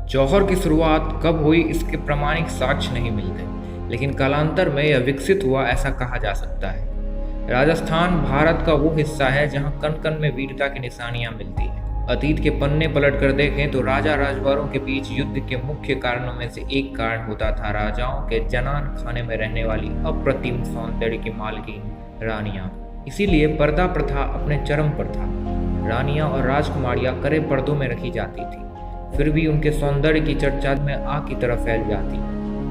जौहर की शुरुआत कब हुई इसके प्रामाणिक साक्ष्य नहीं मिलते, लेकिन कालांतर में यह विकसित हुआ ऐसा कहा जा सकता है। राजस्थान भारत का वो हिस्सा है जहाँ कण कण में वीरता की निशानियां मिलती हैं। अतीत के पन्ने पलट कर देखें तो राजा राजवाड़ों के बीच युद्ध के मुख्य कारणों में से एक कारण होता था राजाओं के जनान खाने में रहने वाली अप्रतिम सौंदर्य की मालकिन रानियां। इसीलिए पर्दा प्रथा अपने चरम पर था। रानियां और राजकुमारियां करे पर्दों में रखी जाती थी, फिर भी उनके सौंदर्य की चर्चा में आग की तरह फैल जाती।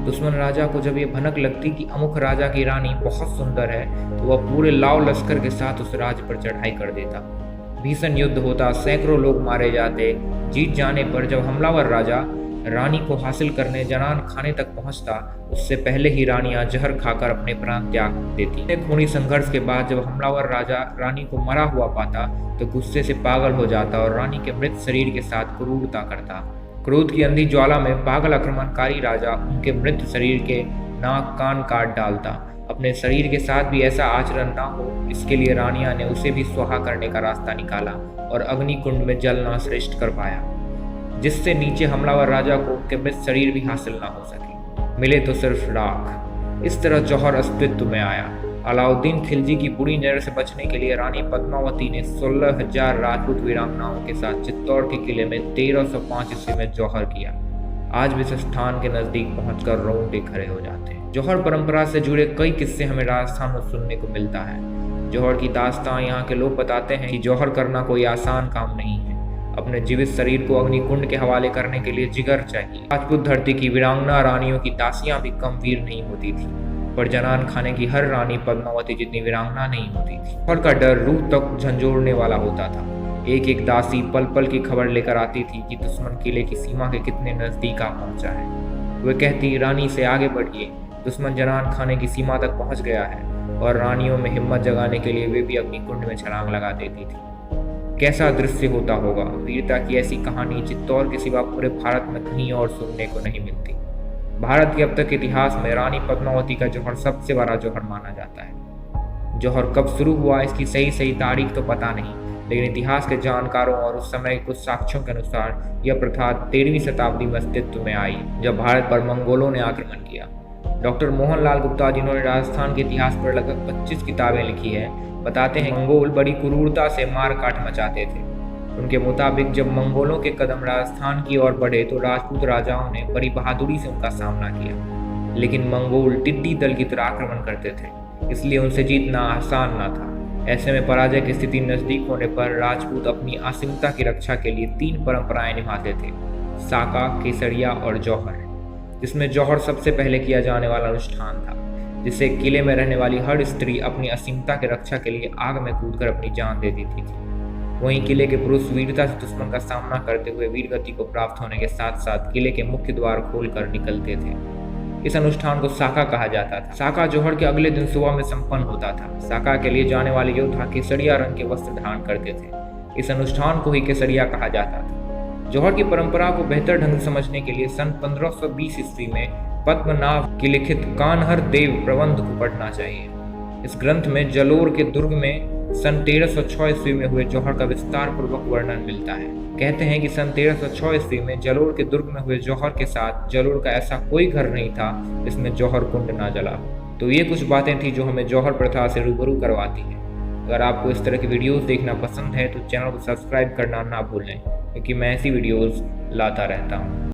दुश्मन राजा को जब ये भनक लगती कि अमुक राजा की रानी बहुत सुंदर है, तो वह पूरे लाव लश्कर के साथ उस राज्य पर चढ़ाई कर देता। भीषण युद्ध होता, सैकड़ों लोग मारे जाते। जीत जाने पर जब हमलावर राजा रानी को हासिल करने जनान खाने तक पहुंचता, उससे पहले ही रानियां जहर खाकर अपने प्राण त्याग देती। खूनी संघर्ष के बाद जब हमलावर राजा रानी को मरा हुआ पाता तो गुस्से से पागल हो जाता और रानी के मृत शरीर के साथ क्रूरता करता। क्रोध की अंधी ज्वाला में पागल आक्रमणकारी राजा उनके मृत शरीर के नाक कान काट डालता। अपने शरीर के साथ भी ऐसा आचरण ना हो, इसके लिए रानियां ने उसे भी स्वाहा करने का रास्ता निकाला और अग्निकुंड में जलना श्रेष्ठ कर पाया, जिससे नीचे हमलावर राजा को उनके मृत शरीर भी हासिल ना हो सके, मिले तो सिर्फ राख। इस तरह जौहर अस्तित्व में आया। अलाउद्दीन खिलजी की बुरी नजर से बचने के लिए रानी पद्मावती ने 16,000 राजपूत वीरांगनाओं के साथ चित्तौड़ के किले में 1305 ईस्वी में जौहर किया। आज भी इस स्थान के नजदीक पहुंचकर रोंगटे खड़े हो जाते हैं। जौहर परंपरा से जुड़े कई किस्से हमें राजस्थान में सुनने को मिलता है। जौहर की दास्तां यहाँ के लोग बताते हैं कि जौहर करना कोई आसान काम नहीं है। अपने जीवित शरीर को अग्निकुंड के हवाले करने के लिए जिगर चाहिए। राजपूत धरती की वीरांगना रानियों की दासियां भी कम वीर नहीं होती थी, पर जनान खाने की हर रानी पद्मावती जितनी वीरांगना नहीं होती थी। जौहर का डर रूह तक झंझोड़ने वाला होता था। एक एक दासी पल पल की खबर लेकर आती थी कि दुश्मन किले की सीमा के कितने नजदीक आ पहुंचा है। वे कहती, रानी से आगे बढ़िए, दुश्मन जनान खाने की सीमा तक पहुंच गया है। और रानियों में हिम्मत जगाने के लिए वे भी अग्निकुंड में छलांग लगा देती थी। कैसा दृश्य होता होगा। वीरता की ऐसी कहानी चित्तौड़ के सिवा पूरे भारत में कहीं और सुनने को नहीं मिलती। भारत के अब तक इतिहास में रानी पद्मावती का जौहर सबसे बड़ा जौहर माना जाता है। जौहर कब शुरू हुआ इसकी सही तारीख तो पता नहीं, लेकिन इतिहास के जानकारों और उस समय के कुछ साक्ष्यों के अनुसार यह प्रथा 13वीं शताब्दी में अस्तित्व में आई, जब भारत पर मंगोलों ने आक्रमण किया। डॉक्टर मोहनलाल गुप्ता, जिन्होंने राजस्थान के इतिहास पर लगभग 25 किताबें लिखी है, बताते हैं मंगोल बड़ी क्रूरता से मार काट मचाते थे। उनके मुताबिक जब मंगोलों के कदम राजस्थान की ओर बढ़े तो राजपूत राजाओं ने बड़ी बहादुरी से उनका सामना किया, लेकिन मंगोल टिड्डी दल की तरह आक्रमण करते थे, इसलिए उनसे जीतना आसान न था। ऐसे में पराजय की स्थिति नजदीक होने पर राजपूत अपनी असीमता की रक्षा के लिए 3 परंपराएं निभाते थे, साका, केसरिया और जौहर, जिसमें जौहर सबसे पहले किया जाने वाला अनुष्ठान था, जिससे किले में रहने वाली हर स्त्री अपनी असीमता की रक्षा के लिए आग में कूदकर अपनी जान दे देती थी। वहीं किले के पुरुष वीरता से दुश्मन का सामना करते हुए वीरगति को प्राप्त होने के साथ साथ किले के मुख्य द्वार खोलकर निकलते थे। इस अनुष्ठान को साका कहा जाता था। साका जौहर के अगले दिन सुबह में संपन्न होता था। साका के लिए जाने वाले योद्धा केसरिया रंग के वस्त्र धारण करते थे। इस अनुष्ठान को ही केसरिया कहा जाता था। जौहर की परंपरा को बेहतर ढंग से समझने के लिए सन 1520 ईस्वी में पद्मनाभ की लिखित कान्हर देव प्रबंध को पढ़ना चाहिए। इस ग्रंथ में जलोर के दुर्ग में सन 1306 ईस्वी में हुए जौहर का विस्तार पूर्वक वर्णन मिलता है। कहते हैं कि सन 1306 ईस्वी में जलोर के दुर्ग में हुए जौहर के साथ जलोर का ऐसा कोई घर नहीं था जिसमें जौहर कुंड ना जला। तो ये कुछ बातें थी जो हमें जौहर प्रथा से रूबरू करवाती हैं। अगर आपको इस तरह की वीडियोस देखना पसंद है तो चैनल को सब्सक्राइब करना ना भूलें, क्योंकि मैं ऐसी वीडियोस लाता रहता हूँ।